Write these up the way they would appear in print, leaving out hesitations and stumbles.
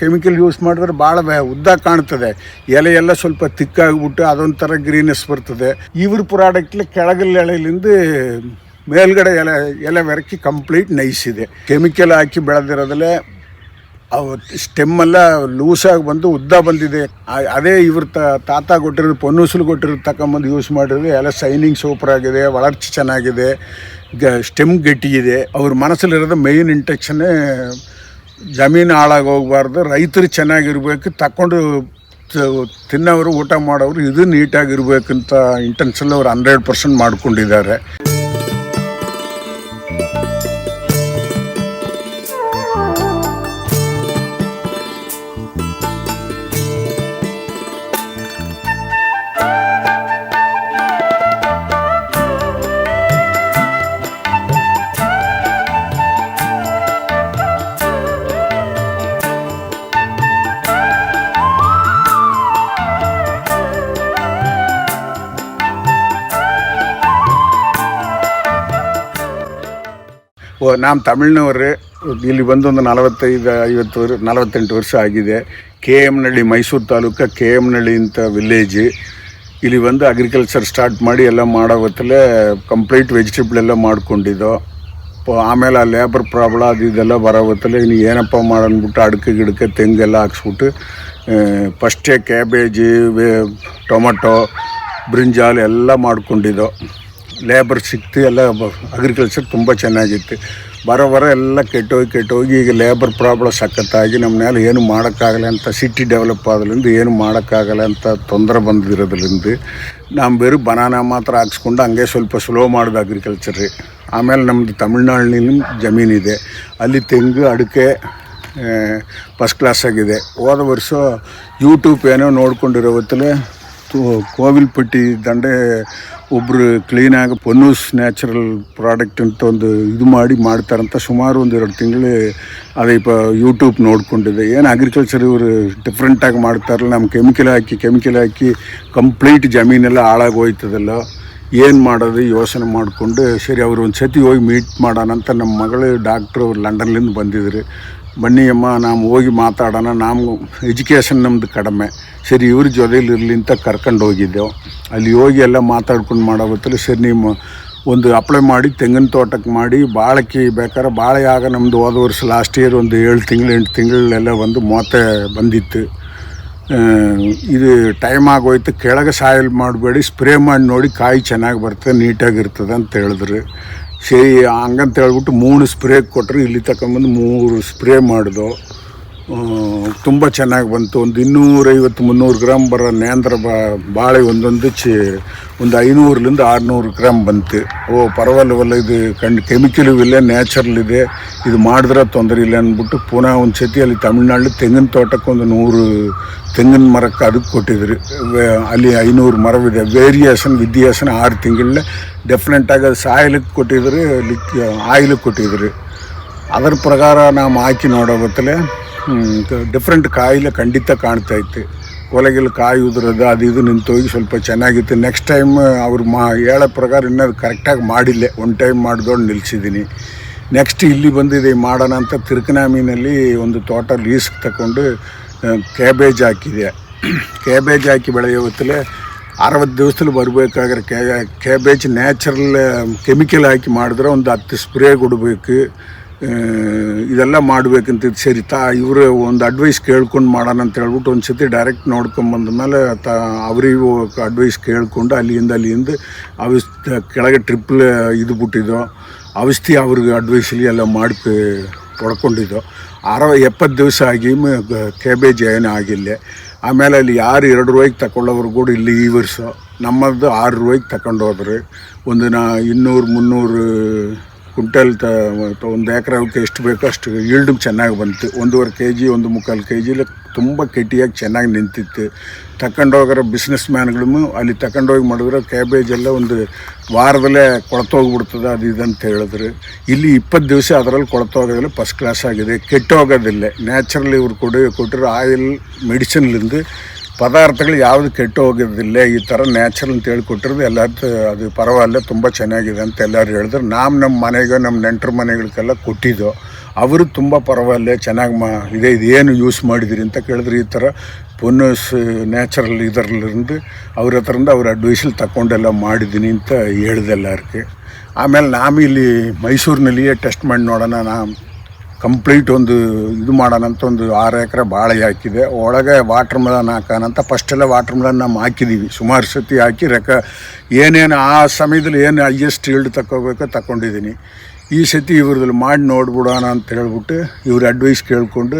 Chemical use ಮಾಡಿದ್ರೆ ಭಾಳ ಉದ್ದ ಕಾಣ್ತದೆ, ಎಲೆ ಎಲ್ಲ ಸ್ವಲ್ಪ ತಿಕ್ಕಾಗ್ಬಿಟ್ಟು ಅದೊಂಥರ ಗ್ರೀನೆಸ್ ಬರ್ತದೆ. ಇವ್ರ ಪ್ರಾಡಕ್ಟ್ಲಿ ಕೆಳಗಲ್ಲ ಎಳೆಲಿಂದ ಮೇಲ್ಗಡೆ ಎಲೆ ವರಕ್ಕೆ ಕಂಪ್ಲೀಟ್ ನೈಸ್ ಇದೆ. ಕೆಮಿಕಲ್ ಹಾಕಿ ಬೆಳೆದಿರೋದಲ್ಲೇ ಅವು ಸ್ಟೆಮ್ಮೆಲ್ಲ ಲೂಸಾಗಿ ಬಂದು ಉದ್ದ ಬಂದಿದೆ. ಅದೇ ಇವ್ರ ತಾತ ಕೊಟ್ಟಿರೋದು ಪೊನ್ನೂಸಲು ಕೊಟ್ಟಿರೋದು ತಗೊಂಬಂದು ಯೂಸ್ ಮಾಡಿರೋದು ಎಲ್ಲ ಶೈನಿಂಗ್ ಸೂಪರ್ ಆಗಿದೆ, വളರ್ಚೆ ಚೆನ್ನಾಗಿದೆ, ಸ್ಟೆಮ್ ಗಟ್ಟಿಗಿದೆ. ಅವ್ರ ಮನಸ್ಸಲ್ಲಿರೋದು ಮೇಯ್ನ್ ಇಂಟೆನ್ಷನ್ನೇ ಜಮೀನು ಹಾಳಾಗಿ ಹೋಗಬಾರ್ದು, ರೈತರು ಚೆನ್ನಾಗಿರ್ಬೇಕು, ತಗೊಂಡು ತಿನ್ನೋರು ಊಟ ಮಾಡೋರು ಇದು ನೀಟಾಗಿರ್ಬೇಕಂತ ಇಂಟೆನ್ಷನ್ ಅವ್ರು 100% ಮಾಡ್ಕೊಂಡಿದ್ದಾರೆ. ನಾವು ತಮಿಳ್ನವ್ರೆ, ಇಲ್ಲಿ ಬಂದು ಒಂದು 48 ವರ್ಷ ಆಗಿದೆ. KM ನಳ್ಳಿ, ಮೈಸೂರು ತಾಲೂಕು KM ನಳ್ಳಿ ಅಂತ ವಿಲೇಜ್. ಇಲ್ಲಿ ಬಂದು ಅಗ್ರಿಕಲ್ಚರ್ ಸ್ಟಾರ್ಟ್ ಮಾಡಿ ಎಲ್ಲ ಮಾಡೋ ಹೊತ್ತಲ್ಲೇ ಕಂಪ್ಲೀಟ್ ವೆಜಿಟೇಬಲ್ ಎಲ್ಲ ಮಾಡ್ಕೊಂಡಿದ್ದೋ. ಆಮೇಲೆ ಆ ಲೇಬರ್ ಪ್ರಾಬ್ಲಮ್ ಅದು ಇದೆಲ್ಲ ಬರೋ ಹೊತ್ತಲ್ಲೇ ಇನ್ನು ಏನಪ್ಪ ಮಾಡಂದ್ಬಿಟ್ಟು ಅಡಿಕೆ ಗಿಡಕ್ಕೆ ತೆಂಗೆಲ್ಲ ಹಾಕ್ಸ್ಬಿಟ್ಟು ಫಸ್ಟೇ ಕ್ಯಾಬೇಜಿ, ಟೊಮೊಟೊ, ಬ್ರಿಂಜಾಲ್ ಎಲ್ಲ ಮಾಡ್ಕೊಂಡಿದ್ದೋ. ಲೇಬರ್ ಸಿಕ್ತು, ಎಲ್ಲ ಅಗ್ರಿಕಲ್ಚರ್ ತುಂಬ ಚೆನ್ನಾಗಿತ್ತು. ಬರೋ ಎಲ್ಲ ಕೆಟ್ಟೋಗಿ ಈಗ ಲೇಬರ್ ಪ್ರಾಬ್ಲಮ್ ಸಖತ್ತಾಗಿ ನಮ್ಮ ಮೇಲೆ ಏನು ಮಾಡೋಕ್ಕಾಗಲ್ಲ ಅಂತ, ಸಿಟಿ ಡೆವಲಪ್ ಆದ್ರಿಂದ ಏನು ಮಾಡೋಕ್ಕಾಗಲ್ಲ ಅಂತ ತೊಂದರೆ ಬಂದಿರೋದ್ರಿಂದ ನಾವು ಬೇರೆ ಬನಾನಾ ಮಾತ್ರ ಹಾಕ್ಸ್ಕೊಂಡು ಹಂಗೆ ಸ್ವಲ್ಪ ಸ್ಲೋ ಮಾಡೋದು ಅಗ್ರಿಕಲ್ಚರ್ ರೀ. ಆಮೇಲೆ ನಮ್ಮದು ತಮಿಳ್ನಾಡಿನ ಜಮೀನಿದೆ, ಅಲ್ಲಿ ತೆಂಗು ಅಡಿಕೆ ಫಸ್ಟ್ ಕ್ಲಾಸ್ ಆಗಿದೆ. ಹೋದ ವರ್ಷ ಯೂಟ್ಯೂಬ್ ಏನೋ ನೋಡ್ಕೊಂಡಿರೋ ಹೊತ್ತಲೇ ಕೋವಿಲ್ಪಟ್ಟಿ ದಂಡೆ ಒಬ್ಬರು ಕ್ಲೀನಾಗಿ ಪೊನ್ನೂಸ್ ನ್ಯಾಚುರಲ್ ಪ್ರಾಡಕ್ಟ್ ಅಂತ ಒಂದು ಇದು ಮಾಡ್ತಾರಂತ ಸುಮಾರು 1-2 ತಿಂಗಳು ಅದೇ ಯೂಟ್ಯೂಬ್ ನೋಡ್ಕೊಂಡಿದ್ದೆ. ಏನು ಅಗ್ರಿಕಲ್ಚರ್ ಇವರು ಡಿಫ್ರೆಂಟಾಗಿ ಮಾಡ್ತಾರಲ್ಲ, ನಮ್ಮ ಕೆಮಿಕಲ್ ಹಾಕಿ ಕಂಪ್ಲೀಟ್ ಜಮೀನೆಲ್ಲ ಹಾಳಾಗಿ ಹೋಯ್ತದಲ್ಲ, ಏನು ಮಾಡೋದು ಯೋಚನೆ ಮಾಡಿಕೊಂಡು ಸರಿ ಅವರು ಒಂದು ಸತಿ ಹೋಗಿ ಮೀಟ್ ಮಾಡೋಣ ಅಂತ ನಮ್ಮ ಮಗಳು ಡಾಕ್ಟ್ರು ಲಂಡನ್ಲಿಂದ ಬಂದಿದ್ರು. ಬನ್ನಿ ಅಮ್ಮ ನಾವು ಹೋಗಿ ಮಾತಾಡೋಣ, ನಾವು ಎಜುಕೇಷನ್ ನಮ್ಮದು ಕಡಿಮೆ, ಸರಿ ಇವ್ರ ಜೊತೆಲಿರಲಿ ಅಂತ ಕರ್ಕೊಂಡು ಹೋಗಿದ್ದೆವು. ಅಲ್ಲಿ ಹೋಗಿ ಎಲ್ಲ ಮಾತಾಡ್ಕೊಂಡು ಮಾಡೋ ಹೊತ್ತಲ್ಲಿ ಸರಿ ನಿಮ್ಮ ಒಂದು ಅಪ್ಲೈ ಮಾಡಿ ತೆಂಗಿನ ತೋಟಕ್ಕೆ ಮಾಡಿ ಬಾಳಕ್ಕೆ ಬೇಕಾದ್ರೆ ಬಾಳೆ ಆಗ ನಮ್ಮದು ಹೋದ ವರ್ಷ ಲಾಸ್ಟ್ ಇಯರ್ ಒಂದು 7 ತಿಂಗಳು 8 ತಿಂಗಳೆಲ್ಲ ಒಂದು ಮೊತ್ತೆ ಬಂದಿತ್ತು. ಇದು ಟೈಮ್ ಆಗೋಯ್ತು, ಕೆಳಗೆ ಸಾಯಿಲ್ ಮಾಡಬೇಡಿ, ಸ್ಪ್ರೇ ಮಾಡಿ ನೋಡಿ ಕಾಯಿ ಚೆನ್ನಾಗಿ ಬರ್ತದೆ, ನೀಟಾಗಿರ್ತದೆ ಅಂತ ಹೇಳಿದ್ರು. ಸರಿ ಹಂಗಂತ ಹೇಳ್ಬಿಟ್ಟು 3 ಸ್ಪ್ರೇ ಕೊಟ್ಟರು. ಇಲ್ಲಿ ತಗೊಂಬಂದು 3 ಸ್ಪ್ರೇ ಮಾಡಿದೋ, ತುಂಬ ಚೆನ್ನಾಗಿ ಬಂತು. ಒಂದು 250-300 ಗ್ರಾಮ್ ಬರೋ ನೇಂದ್ರ ಬಾಳೆ ಒಂದೊಂದು ಒಂದು 500ರಿಂದ 600 ಗ್ರಾಮ್ ಬಂತು. ಪರವಾಗಿಲ್ಲವಲ್ಲ, ಇದು ಕೆಮಿಕಲ್ ಇಲ್ಲ, ನ್ಯಾಚುರಲ್ ಇದೆ, ಇದು ಮಾಡಿದ್ರೆ ತೊಂದರೆ ಇಲ್ಲ ಅಂದ್ಬಿಟ್ಟು ಪುನಃ ಒಂದು ಸತಿ ಅಲ್ಲಿ ತಮಿಳ್ನಾಡು ತೆಂಗಿನ ತೋಟಕ್ಕೆ ಒಂದು 100 ತೆಂಗಿನ ಮರಕ್ಕೆ ಅದಕ್ಕೆ ಕೊಟ್ಟಿದ್ರು. ಅಲ್ಲಿ 500 ಮರವಿದೆ. ವೇರಿಯೇಷನ್ 6 ತಿಂಗಳೇ ಡೆಫಿನೆಂಟಾಗಿ ಅದು ಸಾಯಿಲಿಗೆ ಕೊಟ್ಟಿದ್ರು, ಆಯಿಲಿಗೆ ಕೊಟ್ಟಿದ್ರು. ಅದರ ಪ್ರಕಾರ ನಾವು ಹಾಕಿ ನೋಡೋ ಗೊತ್ತಲೇ ಡಿಫ್ರೆಂಟ್ ಕಾಯಿಲೆ ಖಂಡಿತ ಕಾಣ್ತಾಯಿತ್ತು. ಕೊಲೆಗೆಲ್ಲ ಕಾಯಿ ಉದುರೋದು ಅದು ಇದು ನಿಂತೋಗಿ ಸ್ವಲ್ಪ ಚೆನ್ನಾಗಿತ್ತು. ನೆಕ್ಸ್ಟ್ ಟೈಮ್ ಅವ್ರು ಹೇಳೋ ಪ್ರಕಾರ ಇನ್ನೂ ಕರೆಕ್ಟಾಗಿ ಮಾಡಿಲ್ಲ, 1 ಟೈಮ್ ಮಾಡಿದೋಡು ನಿಲ್ಲಿಸಿದ್ದೀನಿ. ನೆಕ್ಸ್ಟ್ ಇಲ್ಲಿ ಬಂದಿದೆ ಮಾಡೋಣ ಅಂತ ತಿರುಕನಾಮಿನಲ್ಲಿ ಒಂದು ತೋಟ ಲೀಸ್ಗೆ ತಗೊಂಡು ಕ್ಯಾಬೇಜ್ ಹಾಕಿದೆ. ಕ್ಯಾಬೇಜ್ ಹಾಕಿ ಬೆಳೆಯೋ ಹೊತ್ತಲೇ 60 ದಿವಸದಲ್ಲಿ ಬರಬೇಕಾದ್ರೆ ಕ್ಯಾಬೇಜ್ ನ್ಯಾಚುರಲ್ ಕೆಮಿಕಲ್ ಹಾಕಿ ಮಾಡಿದ್ರೆ ಒಂದು 10 ಸ್ಪ್ರೇ ಕೊಡಬೇಕು, ಇದೆಲ್ಲ ಮಾಡಬೇಕಂತ. ಸರಿ ಇವರು ಒಂದು ಅಡ್ವೈಸ್ ಕೇಳ್ಕೊಂಡು ಮಾಡೋಣ ಅಂತ ಹೇಳ್ಬಿಟ್ಟು ಒಂದು ಸತಿ ಡೈರೆಕ್ಟ್ ನೋಡ್ಕೊಂಬಂದ ಮೇಲೆ ಅವರಿಗೂ ಅಡ್ವೈಸ್ ಕೇಳಿಕೊಂಡು ಅಲ್ಲಿಂದ ಕೆಳಗೆ ಟ್ರಿಪ್ಲ್ ಇದು ಬಿಟ್ಟಿದ್ದೋ ಔಷಧಿ ಅವ್ರಿಗೆ ಅಡ್ವೈಸಲ್ಲಿ ಎಲ್ಲ ಮಾಡಿ ಪಡ್ಕೊಂಡಿದ್ದೋ. 70 ದಿವಸ ಆಗಿ ಕ್ಯಾಬೇಜ್ ಏನೂ ಆಗಿಲ್ಲ. ಆಮೇಲೆ ಅಲ್ಲಿ ಯಾರು 2 ರೂಪಾಯಿಗೆ ತಗೊಳ್ಳೋರು ಕೂಡ ಇಲ್ಲಿ ಈ ವರ್ಷ ನಮ್ಮದು 6 ರೂಪಾಯಿಗೆ ತಗೊಂಡು ಹೋದ್ರೆ ಒಂದು 200-300 ಕ್ವಿಂಟಲ್ ಒಂದು ಎಕರೆಗೆ ಎಷ್ಟು ಬೇಕೋ ಅಷ್ಟು ಈಲ್ಡು ಚೆನ್ನಾಗಿ ಬಂತು. 1.5 kg 1.25 kg ತುಂಬ ಕೆಟ್ಟಿಯಾಗಿ ಚೆನ್ನಾಗಿ ನಿಂತಿತ್ತು. ತಗೊಂಡೋಗಿರೋ ಬಿಸ್ನೆಸ್ ಮ್ಯಾನ್ಗಳು ಅಲ್ಲಿ ತಗೊಂಡೋಗಿ ಮಾಡಿದ್ರೆ ಕ್ಯಾಬೇಜೆಲ್ಲ ಒಂದು ವಾರದಲ್ಲೇ ಕೊಳ್ತೋಗ್ಬಿಡ್ತದೆ ಅದು ಇದಂತ ಹೇಳಿದ್ರು. ಇಲ್ಲಿ 20 ದಿವಸ ಅದರಲ್ಲಿ ಕೊಳ್ತೋಗೋದಿಲ್ಲ, ಫಸ್ಟ್ ಕ್ಲಾಸ್ ಆಗಿದೆ, ಕೆಟ್ಟೋಗೋದಿಲ್ಲ. ನ್ಯಾಚುರಲಿ ಇವ್ರು ಕೊಟ್ಟಿರೋ ಆಯಿಲ್ ಮೆಡಿಸಿನ್ಲಿಂದ ಪದಾರ್ಥಗಳು ಯಾವುದು ಕೆಟ್ಟು ಹೋಗೋದಿಲ್ಲ. ಈ ಥರ ನ್ಯಾಚುರಲ್ ಅಂತ ಹೇಳ್ಕೊಟ್ಟಿರೋದು ಎಲ್ಲರೂ ಅದು ಪರವಾಗಿಲ್ಲ, ತುಂಬ ಚೆನ್ನಾಗಿದೆ ಅಂತ ಎಲ್ಲರೂ ಹೇಳಿದ್ರು. ನಮ್ಮ ಮನೆಗೆ ನಮ್ಮ ನೆಂಟರ ಮನೆಗಳಿಗೆಲ್ಲ ಕೊಟ್ಟಿದ್ದೋ. ಅವರು ತುಂಬ ಪರವಾಗಿಲ್ಲ ಚೆನ್ನಾಗಿ ಇದೇನು ಯೂಸ್ ಮಾಡಿದಿರಿ ಅಂತ ಕೇಳಿದ್ರೆ ಈ ಥರ ಪೊನ್ನಸ್ ನ್ಯಾಚುರಲ್ ಇದರಲ್ಲಿருந்து ಅವ್ರ ಹತ್ರದಿಂದ ಅವ್ರ ಅಡ್ವೈಸಲ್ಲಿ ತಗೊಂಡೆಲ್ಲ ಮಾಡಿದ್ದೀನಿ ಅಂತ ಹೇಳ್ದೆಲ್ಲರಿಗೆ. ಆಮೇಲೆ ನಾನು ಇಲ್ಲಿ ಮೈಸೂರಿನಲ್ಲಿಯೇ ಟೆಸ್ಟ್ ಮಾಡಿ ನೋಡೋಣ, ಕಂಪ್ಲೀಟ್ ಒಂದು ಇದು ಮಾಡೋಣ ಅಂತ ಒಂದು 6 ಎಕರೆ ಬಾಳೆ ಹಾಕಿದೆ. ಒಳಗೆ ವಾಟ್ರ್ ಮೆಲನ್ ಹಾಕೋಣಂತ ಫಸ್ಟೆಲ್ಲ ವಾಟ್ರ್ ಮೆಲನ್ ನಾವು ಹಾಕಿದ್ದೀವಿ, ಸುಮಾರು ಸತಿ ಹಾಕಿ ಏನೇನು ಆ ಸಮಯದಲ್ಲಿ ಏನು ಹೈಯೆಸ್ಟ್ ಈಲ್ಡ್ ತಗೊಂಡಿದ್ದೀನಿ. ಈ ಸತಿ ಇವ್ರದಲ್ಲಿ ಮಾಡಿ ನೋಡ್ಬಿಡೋಣ ಅಂತ ಹೇಳ್ಬಿಟ್ಟು ಇವ್ರ ಅಡ್ವೈಸ್ ಕೇಳಿಕೊಂಡು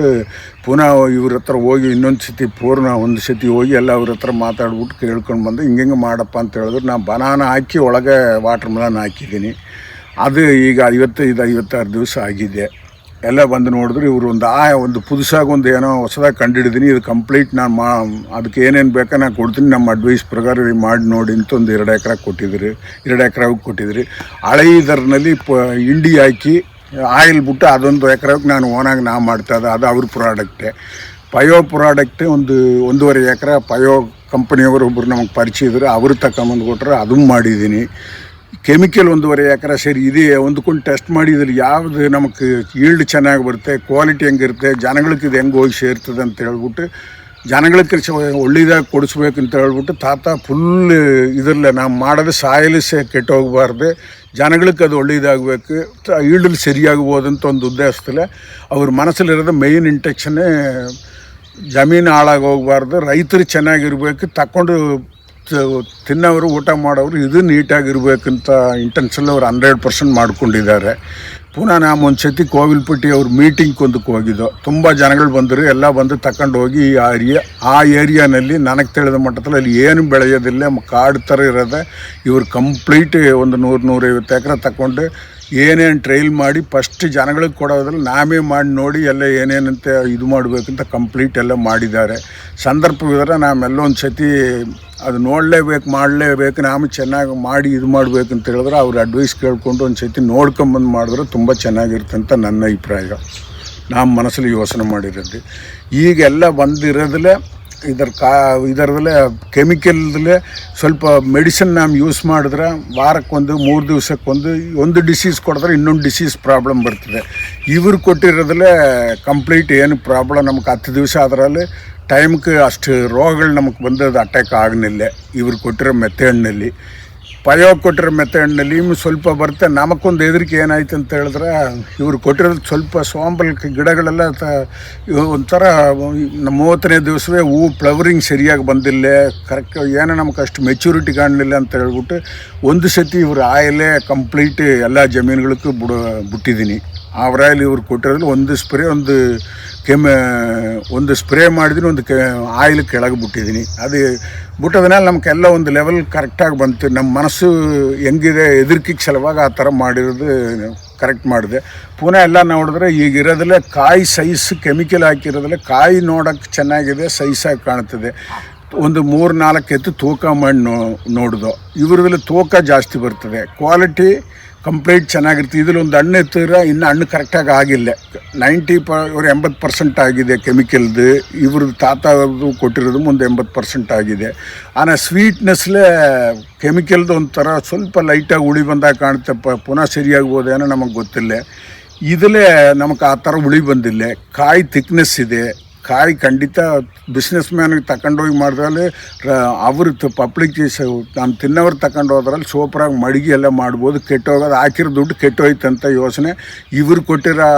ಪುನಃ ಇವ್ರ ಹತ್ರ ಹೋಗಿ ಇನ್ನೊಂದು ಸತಿ ಒಂದು ಸತಿ ಹೋಗಿ ಎಲ್ಲ ಅವ್ರ ಹತ್ರ ಮಾತಾಡ್ಬಿಟ್ಟು ಕೇಳ್ಕೊಂಡು ಬಂದು ಹಿಂಗೆ ಮಾಡಪ್ಪ ಅಂತ ಹೇಳಿದ್ರು. ನಾನು ಬನಾನ ಹಾಕಿ ಒಳಗೆ ವಾಟ್ರ್ ಮೆಲನ್ ಹಾಕಿದ್ದೀನಿ. ಅದು ಈಗ 55-56 ದಿವಸ ಆಗಿದೆ. ಎಲ್ಲ ಬಂದು ನೋಡಿದ್ರು ಇವರು ಒಂದು ಪುದುಸಾಗಿ ಒಂದು ಏನೋ ಹೊಸದಾಗಿ ಕಂಡುಹಿಡಿದೀನಿ, ಇದು ಕಂಪ್ಲೀಟ್ ನಾನು ಅದಕ್ಕೆ ಏನೇನು ಬೇಕೋ ನಾನು ಕೊಡ್ತೀನಿ, ನಮ್ಮ ಅಡ್ವೈಸ್ ಪ್ರಕಾರ ಮಾಡಿ ನೋಡಿ ಅಂತ ಒಂದು 2 ಎಕರೆ ಕೊಟ್ಟಿದ್ರಿ, 2 ಎಕರೆಗೆ ಕೊಟ್ಟಿದ್ರಿ. ಹಳೆ ಇದರಲ್ಲಿ ಹಿಂಡಿ ಹಾಕಿ ಆಯಿಲ್ ಬಿಟ್ಟು ಅದೊಂದು ಎಕರೆಗೆ ನಾನು ಓನಾಗಿ ಮಾಡ್ತಾಯಿದ್ದೆ, ಅದು ಅವ್ರ ಪ್ರಾಡಕ್ಟೇ. ಪಯೋ ಪ್ರಾಡಕ್ಟ್ 1.5 ಎಕರೆ ಪಯೋ ಕಂಪನಿಯವರು ಒಬ್ಬರು ನಮಗೆ ಪರಿಚಯ ಇದ್ರು, ಅವರು ತಗೊಂಬಂದು ಕೊಟ್ಟರೆ ಅದನ್ನು ಮಾಡಿದ್ದೀನಿ. ಕೆಮಿಕಲ್ 1.5 ಎಕರೆ ಸೇರಿ ಇದೆ ಹೊಂದ್ಕೊಂಡು ಟೆಸ್ಟ್ ಮಾಡಿದ್ರೆ ಯಾವುದು ನಮಗೆ ಈಲ್ಡ್ ಚೆನ್ನಾಗಿ ಬರುತ್ತೆ, ಕ್ವಾಲಿಟಿ ಹೆಂಗಿರುತ್ತೆ, ಜನಗಳಿಗೆ ಇದು ಹೆಂಗೆ ಹೋಗಿ ಸೇರ್ತದೆ ಅಂತ ಹೇಳ್ಬಿಟ್ಟು ಜನಗಳಿಗೆ ಒಳ್ಳೆಯದಾಗಿ ಕೊಡಿಸ್ಬೇಕಂತ ಹೇಳ್ಬಿಟ್ಟು ತಾತ ಫುಲ್ ಇದರಲ್ಲೇ ನಾವು ಮಾಡೋದು ಸಾಯಲು ಕೆಟ್ಟೋಗಬಾರ್ದು, ಜನಗಳಿಗೆ ಅದು ಒಳ್ಳೆಯದಾಗಬೇಕು, ಈಲ್ಡಲ್ಲಿ ಸರಿಯಾಗ್ಬೋದಂತ ಒಂದು ಉದ್ದೇಶದಲ್ಲೇ ಅವ್ರ ಮನಸ್ಸಲ್ಲಿರೋದು ಮೇಯ್ನ್ ಇಂಟೆನ್ಷನ್ನೇ ಜಮೀನು ಹಾಳಾಗಿ ಹೋಗಬಾರ್ದು, ರೈತರು ಚೆನ್ನಾಗಿರ್ಬೇಕು, ತಗೊಂಡು ತಿನ್ನೋರು ಊಟ ಮಾಡೋರು ಇದು ನೀಟಾಗಿರ್ಬೇಕಂತ ಇಂಟೆನ್ಷನ್ ಅವ್ರು 100% ಮಾಡ್ಕೊಂಡಿದ್ದಾರೆ. ಪುನಃ ನಾವು ಒಂದು ಸತಿ ಕೋವಿಲ್ಪಟ್ಟಿ ಅವ್ರ ಮೀಟಿಂಗ್ ಒಂದಕ್ಕೆ ಹೋಗಿದ್ದೋ, ತುಂಬ ಜನಗಳು ಬಂದರು, ಎಲ್ಲ ಬಂದು ತಗೊಂಡು ಹೋಗಿ ಆ ಏರಿಯಾನಲ್ಲಿ ನನಗೆ ತಿಳಿದ ಮಟ್ಟದಲ್ಲಿ ಅಲ್ಲಿ ಏನು ಬೆಳೆಯೋದಿಲ್ಲ, ಕಾಡು ಥರ ಇರೋದೆ. ಇವರು ಕಂಪ್ಲೀಟ್ ಒಂದು 100-150 ಎಕರೆ ತಗೊಂಡು ಏನೇನು ಟ್ರೈಲ್ ಮಾಡಿ ಫಸ್ಟ್ ಜನಗಳಿಗೆ ಕೊಡೋದ್ರಲ್ಲಿ ನಾವೇ ಮಾಡಿ ನೋಡಿ ಎಲ್ಲ ಏನೇನಂತ ಇದು ಮಾಡಬೇಕಂತ ಕಂಪ್ಲೀಟ್ ಎಲ್ಲ ಮಾಡಿದ್ದಾರೆ. ಸಂದರ್ಭವಿದ್ರೆ ನಾವೆಲ್ಲ ಒಂದು ಸತಿ ಅದು ಮಾಡಲೇಬೇಕು, ನಾವು ಚೆನ್ನಾಗಿ ಮಾಡಿ ಇದು ಮಾಡಬೇಕಂತ ಹೇಳಿದ್ರೆ ಅವ್ರ ಅಡ್ವೈಸ್ ಕೇಳಿಕೊಂಡು ಒಂದು ಸತಿ ನೋಡ್ಕೊಂಬಂದು ಮಾಡಿದ್ರೆ ತುಂಬ ಚೆನ್ನಾಗಿರುತ್ತೆ ಅಂತ ನನ್ನ ಅಭಿಪ್ರಾಯ. ನಮ್ಮ ಮನಸ್ಸಲ್ಲಿ ಯೋಚನೆ ಮಾಡಿರೋದು ಈಗೆಲ್ಲ ಬಂದಿರೋದಲ್ಲೇ ಇದರದಲ್ಲೇ ಕೆಮಿಕಲ್ದಲ್ಲೇ ಸ್ವಲ್ಪ ಮೆಡಿಸಿನ್ ನಾವು ಯೂಸ್ ಮಾಡಿದ್ರೆ ವಾರಕ್ಕೊಂದು 3 ದಿವಸಕ್ಕೊಂದು ಒಂದು ಡಿಸೀಸ್ ಕೊಡಿದ್ರೆ ಇನ್ನೊಂದು ಡಿಸೀಸ್ ಪ್ರಾಬ್ಲಮ್ ಬರ್ತದೆ. ಇವ್ರು ಕೊಟ್ಟಿರೋದಲ್ಲೇ ಕಂಪ್ಲೀಟ್ ಏನು ಪ್ರಾಬ್ಲಮ್ ನಮ್ಗೆ 10 ದಿವಸ ಅದರಲ್ಲಿ ಟೈಮ್ಗೆ ಅಷ್ಟು ರೋಗಗಳು ನಮಗೆ ಬಂದದ್ದು ಅಟ್ಯಾಕ್ ಆಗಲಿಲ್ಲ. ಇವ್ರು ಕೊಟ್ಟಿರೋ ಮೆಥಡ್ನಲ್ಲಿ ಪಯೋ ಕೊಟ್ಟಿರೋ ಮೆಥಡ್ನಲ್ಲಿ ಸ್ವಲ್ಪ ಬರುತ್ತೆ. ನಮಗೊಂದು ಹೆದರಿಕೆ ಏನಾಯ್ತು ಅಂತ ಹೇಳಿದ್ರೆ ಇವ್ರು ಕೊಟ್ಟಿರೋದು ಸ್ವಲ್ಪ ಸೋಂಬಲ್ ಗಿಡಗಳೆಲ್ಲ ಒಂಥರ 30ನೇ ದಿವಸವೇ ಹೂವು ಫ್ಲವರಿಂಗ್ ಸರಿಯಾಗಿ ಬಂದಿಲ್ಲ, ಕರೆಕ್ಟ್ ಏನೋ ನಮ್ಗೆ ಅಷ್ಟು ಮೆಚ್ಯೂರಿಟಿ ಕಾಣಲಿಲ್ಲ ಅಂತ ಹೇಳ್ಬಿಟ್ಟು ಒಂದು ಸತಿ ಇವ್ರು ಆಯಿಲೇ ಕಂಪ್ಲೀಟ್ ಎಲ್ಲ ಜಮೀನುಗಳಿಗೂ ಬಿಟ್ಟಿದ್ದೀನಿ. ಆ ಆಯಿಲ್ ಇವ್ರು ಕೊಟ್ಟಿರೋದ್ರಲ್ಲಿ ಒಂದು ಸ್ಪ್ರೇ ಮಾಡಿದ್ದೀನಿ, ಒಂದು ಆಯಿಲ್ ಕೆಳಗೆ ಬಿಟ್ಟಿದ್ದೀನಿ. ಅದು ಬಿಟ್ಟೋದ್ಮೇಲೆ ನಮಗೆಲ್ಲ ಒಂದು ಲೆವೆಲ್ ಕರೆಕ್ಟಾಗಿ ಬಂತು. ನಮ್ಮ ಮನಸ್ಸು ಹೆಂಗಿದೆ ಹೆದರಿಕೆಗೆ ಸಲುವಾಗಿ ಆ ಥರ ಮಾಡಿರೋದು ಕರೆಕ್ಟ್ ಮಾಡಿದೆ. ಪುನಃ ಎಲ್ಲ ನೋಡಿದ್ರೆ ಈಗಿರೋದಲ್ಲೇ ಕಾಯಿ ಸೈಜ್ ಕೆಮಿಕಲ್ ಹಾಕಿರೋದಲ್ಲೇ ಕಾಯಿ ನೋಡೋಕ್ಕೆ ಚೆನ್ನಾಗಿದೆ, ಸೈಜಾಗಿ ಕಾಣ್ತದೆ. ಒಂದು 3-4 ಎತ್ತು ತೂಕ ಮಾಡಿ ನೋಡಿದೋ, ಇವ್ರದಲ್ಲಿ ತೂಕ ಜಾಸ್ತಿ ಬರ್ತದೆ, ಕ್ವಾಲಿಟಿ ಕಂಪ್ಲೀಟ್ ಚೆನ್ನಾಗಿರ್ತೀವಿ. ಇದ್ರಲ್ಲಿ ಒಂದು ಹಣ್ಣು ಎತ್ತಿದ್ರೆ ಇನ್ನು ಹಣ್ಣು ಕರೆಕ್ಟಾಗಿ ಆಗಿಲ್ಲ, 80% ಆಗಿದೆ ಕೆಮಿಕಲ್ದು. ಇವ್ರದ್ದು ತಾತದು ಕೊಟ್ಟಿರೋದು ಮುಂದೆ 80% ಆಗಿದೆ. ஆனால் ಸ್ವೀಟ್ನೆಸ್ಲೇ ಕೆಮಿಕಲ್ದು ಒಂಥರ ಸ್ವಲ್ಪ ಲೈಟಾಗಿ ಹುಳಿ ಬಂದಾಗ ಕಾಣುತ್ತೆ, ಪುನಃ ಸರಿಯಾಗ್ಬೋದೇನೋ ನಮಗೆ ಗೊತ್ತಿಲ್ಲ. ಇದರಲ್ಲೇ ನಮಗೆ ಆ ಥರ ಹುಳಿ ಬಂದಿಲ್ಲ, ಕಾಯಿ ಥಿಕ್ನೆಸ್ ಇದೆ. ಕಾಯಿ ಖಂಡಿತ ಬಿಸ್ನೆಸ್ ಮ್ಯಾನಿಗೆ ತಗೊಂಡೋಗಿ ಮಾಡಿದ್ರಲ್ಲಿ ಅವ್ರ ಪಬ್ಲಿಕ್ ನಾನು ತಿನ್ನೋರು ತಗೊಂಡು ಹೋದ್ರಲ್ಲಿ ಸೂಪರಾಗಿ ಮಡಗಿ ಎಲ್ಲ ಮಾಡ್ಬೋದು. ಕೆಟ್ಟೋಗೋದು ಹಾಕಿರೋ ದುಡ್ಡು ಕೆಟ್ಟೋಯ್ತಂತ ಯೋಚನೆ. ಇವ್ರು ಕೊಟ್ಟಿರೋ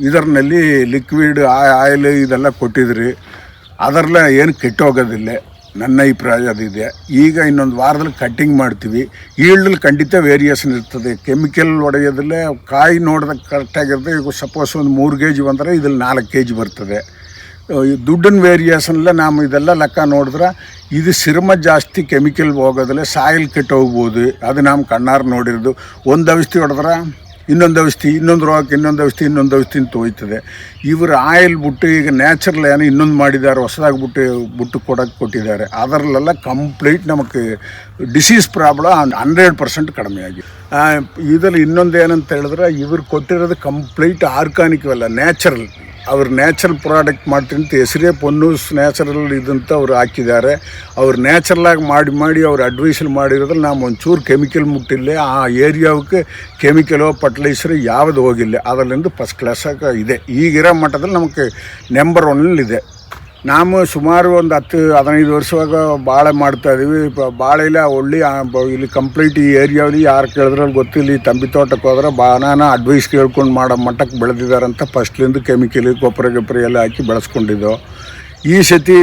ಇದರಲ್ಲಿ ಲಿಕ್ವಿಡ್ ಆಯಿಲ್ ಇದೆಲ್ಲ ಕೊಟ್ಟಿದ್ರಿ, ಅದರಲ್ಲ ಏನು ಕೆಟ್ಟೋಗೋದಿಲ್ಲ. ನನ್ನ ಅಭಿಪ್ರಾಯ ಅದಿದೆ. ಈಗ ಇನ್ನೊಂದು ವಾರದಲ್ಲಿ ಕಟ್ಟಿಂಗ್ ಮಾಡ್ತೀವಿ. ಈಲ್ಡಲ್ಲಿ ಖಂಡಿತ ವೇರಿಯೇಷನ್ ಇರ್ತದೆ. ಕೆಮಿಕಲ್ ಹೊಡೆಯೋದಲ್ಲೇ ಕಾಯಿ ನೋಡಿದಾಗ ಕರೆಕ್ಟಾಗಿರುತ್ತೆ. ಈಗ ಸಪೋಸ್ ಒಂದು 3 kg ಬಂದರೆ ಇದ್ರಲ್ಲಿ 4 kg ಬರ್ತದೆ. ದುಡ್ಡಿನ ವೇರಿಯೇಷನ್ಲ ನಾವು ಇದೆಲ್ಲ ಲೆಕ್ಕ ನೋಡಿದ್ರೆ ಇದು ಸಿರಮ ಜಾಸ್ತಿ ಕೆಮಿಕಲ್ ಹೋಗೋದಿಲ್ಲ, ಸಾಯಿಲ್ ಕೆಟ್ಟು ಹೋಗ್ಬೋದು. ಅದು ನಾವು ಕಣ್ಣಾರು ನೋಡಿರೋದು. ಒಂದು ಔಷಧಿ ಹೊಡೆದ್ರೆ ಇನ್ನೊಂದು ಔಷಧಿ, ಇನ್ನೊಂದು ರೋಗಕ್ಕೆ ಇನ್ನೊಂದು ಔಷಧಿ ಅಂತ ಹೋಯ್ತದೆ. ಇವರು ಆಯಿಲ್ ಬಿಟ್ಟು ಈಗ ನ್ಯಾಚುರಲ್ ಏನೋ ಇನ್ನೊಂದು ಮಾಡಿದ್ದಾರೆ, ಹೊಸದಾಗಿ ಬಿಟ್ಟು ಕೊಟ್ಟಿದ್ದಾರೆ. ಅದರಲ್ಲೆಲ್ಲ ಕಂಪ್ಲೀಟ್ ನಮಗೆ ಡಿಸೀಸ್ ಪ್ರಾಬ್ಲಮ್ 100% ಕಡಿಮೆ ಆಗಿದೆ. ಇದರಲ್ಲಿ ಇನ್ನೊಂದು ಏನಂತ ಹೇಳಿದ್ರೆ ಇವ್ರು ಕೊಟ್ಟಿರೋದು ಕಂಪ್ಲೀಟ್ ಆರ್ಗಾನಿಕ್ ಅಲ್ಲ, ನ್ಯಾಚುರಲ್. ಅವ್ರು ನ್ಯಾಚುರಲ್ ಪ್ರಾಡಕ್ಟ್ ಮಾಡ್ತೀನಿ ಅಂತ ಹೆಸರೇ ಪೊನ್ನೂಸ್ ನ್ಯಾಚುರಲ್ ಇದಂತ ಅವ್ರು ಹಾಕಿದ್ದಾರೆ. ಅವ್ರು ನ್ಯಾಚುರಲಾಗಿ ಮಾಡಿ ಅವ್ರು ಅಡ್ವೈಸಲ್ಲಿ ಮಾಡಿರೋದ್ರಲ್ಲಿ ನಾವು ಒಂಚೂರು ಕೆಮಿಕಲ್ ಮುಟ್ಟಿಲ್ಲ. ಆ ಏರಿಯಾವಕ್ಕೆ ಕೆಮಿಕಲೋ ಫರ್ಟಿಲೈಸರ್ ಯಾವುದು ಹೋಗಿಲ್ಲ. ಅದರಿಂದ ಫಸ್ಟ್ ಕ್ಲಾಸಾಗಿ ಇದೆ. ಈಗಿರೋ ಮಟ್ಟದಲ್ಲಿ ನಮಗೆ ನಂಬರ್ 1 ನಾವು ಸುಮಾರು ಒಂದು 10-15 ವರ್ಷವಾಗ ಬಾಳೆ ಮಾಡ್ತಾಯಿದ್ದೀವಿ. ಬಾಳೆಲ್ಲ ಒಳ್ಳೆ ಇಲ್ಲಿ ಕಂಪ್ಲೀಟ್ ಈ ಏರಿಯಾವಲ್ಲಿ ಯಾರು ಕೇಳಿದ್ರಲ್ಲಿ ಗೊತ್ತಿಲ್ಲ. ತಂಬಿ ತೋಟಕ್ಕೆ ಹೋದ್ರೆ ಬಾನಾನ ಅಡ್ವೈಸ್ ಕೇಳ್ಕೊಂಡು ಮಾಡೋ ಮಟ್ಟಕ್ಕೆ ಬೆಳೆದಿದ್ದಾರಂತ ಫಸ್ಟ್ಲಿಂದ ಕೆಮಿಕಲ್ ಗೊಬ್ಬರ ಎಲ್ಲ ಹಾಕಿ ಬೆಳೆಸ್ಕೊಂಡಿದ್ದೋ. ಈ ಸತಿ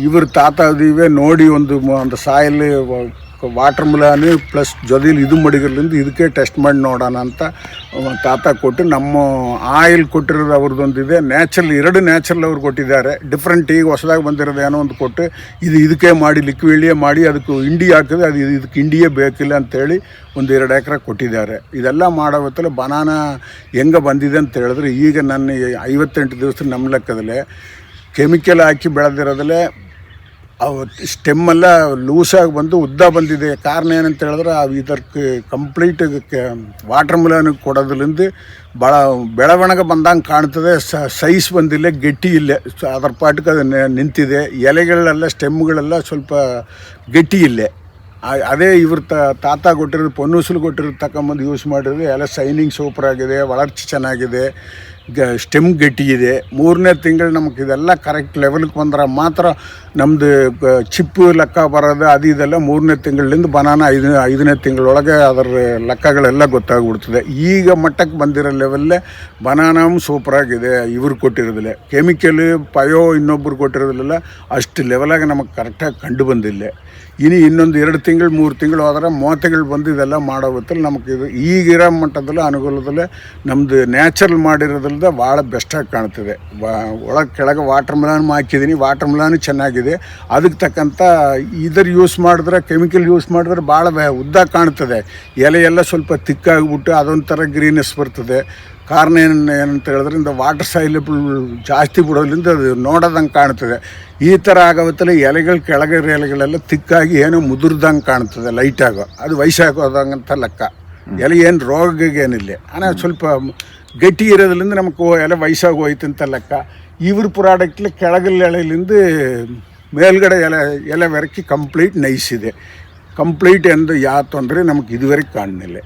ಇವ್ರ ತಾತದಿವೆ ನೋಡಿ ಒಂದು ಸಾಯಿಲ್ ವಾಟರ್ ಮಿಲಾನು ಪ್ಲಸ್ ಜೊತೆಲಿ ಇದು ಮಡಿಗರ್ಲಿಂದ ಇದಕ್ಕೆ ಟೆಸ್ಟ್ ಮಾಡಿ ನೋಡೋಣ ಅಂತ ತಾತ ಕೊಟ್ಟು ನಮ್ಮ ಆಯಿಲ್ ಕೊಟ್ಟಿರೋದು ಅವ್ರದ್ದೊಂದಿದೆ. ನ್ಯಾಚುರಲ್ 2 ನ್ಯಾಚುರಲ್ ಅವ್ರು ಕೊಟ್ಟಿದ್ದಾರೆ. ಡಿಫ್ರೆಂಟ್ ಈಗ ಹೊಸದಾಗಿ ಬಂದಿರೋದು ಏನೋ ಒಂದು ಕೊಟ್ಟು ಇದಕ್ಕೆ ಮಾಡಿ ಲಿಕ್ವಿಡ್ಲಿಯೇ ಮಾಡಿ ಅದಕ್ಕೆ ಹಿಂಡಿ ಹಾಕಿದ್ರೆ ಅದು ಇದಕ್ಕೆ ಹಿಂಡಿಯೇ ಬೇಕಿಲ್ಲ ಅಂಥೇಳಿ 1-2 ಎಕರೆ ಕೊಟ್ಟಿದ್ದಾರೆ. ಇದೆಲ್ಲ ಮಾಡೋ ಹೊತ್ತಲ್ಲಿ ಬನಾನ ಹೆಂಗೆ ಬಂದಿದೆ ಅಂತ ಹೇಳಿದ್ರೆ ಈಗ ನನ್ನ 58 ದಿವಸ ನಮ್ಮ ಲೆಕ್ಕದಲ್ಲೇ ಕೆಮಿಕಲ್ ಹಾಕಿ ಬೆಳೆದಿರೋದಲ್ಲೇ ಅವು ಸ್ಟೆಮ್ಮೆಲ್ಲ ಲೂಸಾಗಿ ಬಂದು ಉದ್ದ ಬಂದಿದೆ. ಕಾರಣ ಏನಂತ ಹೇಳಿದ್ರೆ ಇದಕ್ಕೆ ಕಂಪ್ಲೀಟ್ ವಾಟರ್ ಮಿಲನ್ಗೆ ಕೊಡೋದ್ರಿಂದ ಭಾಳ ಬೆಳವಣಿಗೆ ಬಂದಂಗೆ ಕಾಣ್ತದೆ. ಸೈಜ್ ಬಂದಿಲ್ಲ, ಗಟ್ಟಿ ಇಲ್ಲ, ಅದರ ಪಾಠಕ್ಕೆ ಅದು ನಿಂತಿದೆ. ಎಲೆಗಳೆಲ್ಲ ಸ್ಟೆಮ್ಗಳೆಲ್ಲ ಸ್ವಲ್ಪ ಗಟ್ಟಿ ಇಲ್ಲೇ. ಅದೇ ಇವ್ರ ತಾತ ಕೊಟ್ಟಿರೋದು ಪೊನ್ನೂಸಲು ಕೊಟ್ಟಿರೋದು ತಗೊಂಬಂದು ಯೂಸ್ ಮಾಡಿರೋದು ಎಲ್ಲ ಸೈನಿಂಗ್ ಸೂಪರಾಗಿದೆ, വളರ್ಚೆ ಚೆನ್ನಾಗಿದೆ, ಸ್ಟೆಮ್ ಗಟ್ಟಿ ಇದೆ. 3ನೇ ತಿಂಗಳು ನಮಗೆ ಇದೆಲ್ಲ ಕರೆಕ್ಟ್ ಲೆವೆಲ್ಗೆ ಬಂದ್ರೆ ಮಾತ್ರ ನಮ್ಮದು ಚಿಪ್ಪು ಲೆಕ್ಕ ಬರೋದು ಅದು ಇದೆಲ್ಲ 3ನೇ ತಿಂಗಳಿಂದ ಬನಾನ 5ನೇ ತಿಂಗಳೊಳಗೆ ಅದರ ಲೆಕ್ಕಗಳೆಲ್ಲ ಗೊತ್ತಾಗ್ಬಿಡ್ತದೆ. ಈಗ ಮಟ್ಟಕ್ಕೆ ಬಂದಿರೋ ಲೆವೆಲ್ಲೇ ಬನಾನೂ ಸೂಪರಾಗಿದೆ. ಇವ್ರು ಕೊಟ್ಟಿರೋದಿಲ್ಲ ಕೆಮಿಕಲ್ ಪಯೋ ಇನ್ನೊಬ್ಬರು ಕೊಟ್ಟಿರೋದಿಲ್ಲ ಅಷ್ಟು ಲೆವೆಲಾಗಿ ನಮಗೆ ಕರೆಕ್ಟಾಗಿ ಕಂಡು ಬಂದಿಲ್ಲ. ಇನ್ನೊಂದು 2 ತಿಂಗಳು 3 ತಿಂಗಳು ಹೋದ್ರೆ ಮೋತೆಗಳು ಬಂದು ಇದೆಲ್ಲ ಮಾಡೋ ಹೊತ್ತಲ್ಲಿ ನಮಗೆ ಇದು ಈಗಿರೋ ಮಟ್ಟದಲ್ಲಿ ಅನುಕೂಲದಲ್ಲೇ ನಮ್ಮದು ನ್ಯಾಚುರಲ್ ಮಾಡಿರೋದ್ರಿಂದ ಭಾಳ ಬೆಸ್ಟಾಗಿ ಕಾಣ್ತದೆ. ಕೆಳಗೆ ವಾಟರ್ ಮಿಲಾನ್ ಹಾಕಿದ್ದೀನಿ, ವಾಟರ್ ಮಿಲಾನು ಚೆನ್ನಾಗಿದೆ. ಅದಕ್ಕೆ ತಕ್ಕಂಥ ಯೂಸ್ ಮಾಡಿದ್ರೆ ಕೆಮಿಕಲ್ ಯೂಸ್ ಮಾಡಿದ್ರೆ ಭಾಳ ಉದ್ದ ಕಾಣ್ತದೆ. ಎಲೆ ಎಲ್ಲ ಸ್ವಲ್ಪ ತಿಕ್ಕಾಗಿಬಿಟ್ಟು ಅದೊಂಥರ ಗ್ರೀನೆಸ್ ಬರ್ತದೆ. ಕಾರಣ ಏನಂತ ಹೇಳಿದ್ರೆ ಇಂದ ವಾಟರ್ ಸೈಲೇಬಲ್ ಜಾಸ್ತಿ ಬಿಡೋದ್ರಿಂದ ಅದು ನೋಡೋದಂಗೆ ಕಾಣ್ತದೆ. ಈ ಥರ ಆಗೋತ್ತಲ್ಲ ಎಲೆಗಳು ಕೆಳಗೆ ಎಲೆಗಳೆಲ್ಲ ತಿಕ್ಕಾಗಿ ಏನೋ ಮುದುರ್ದಂಗೆ ಕಾಣ್ತದೆ ಲೈಟಾಗೋ. ಅದು ವಯಸ್ಸಾಗೋದಂಗಂತ ಲೆಕ್ಕ. ಎಲೆ ಏನು ರೋಗಗೇನಿಲ್ಲ, ஆனால் ಸ್ವಲ್ಪ ಗಟ್ಟಿ ಇರೋದ್ರಿಂದ ನಮಗೆ ಎಲೆ ವಯಸ್ಸಾಗಿ ಹೋಯ್ತು ಅಂತ ಲೆಕ್ಕ. ಇವ್ರ ಪ್ರಾಡಕ್ಟ್ಲಿ ಕೆಳಗಲ್ಲಿ ಎಲೆಲಿಂದ ಮೇಲ್ಗಡೆ ಎಲೆವರೆಗೆ ಕಂಪ್ಲೀಟ್ ನೈಸ್ ಇದೆ. ಕಂಪ್ಲೀಟ್ ಎಂದು ಯಾವ ತೊಂದರೆ ನಮಗೆ ಇದುವರೆಗೆ ಕಾಣಲಿಲ್ಲ.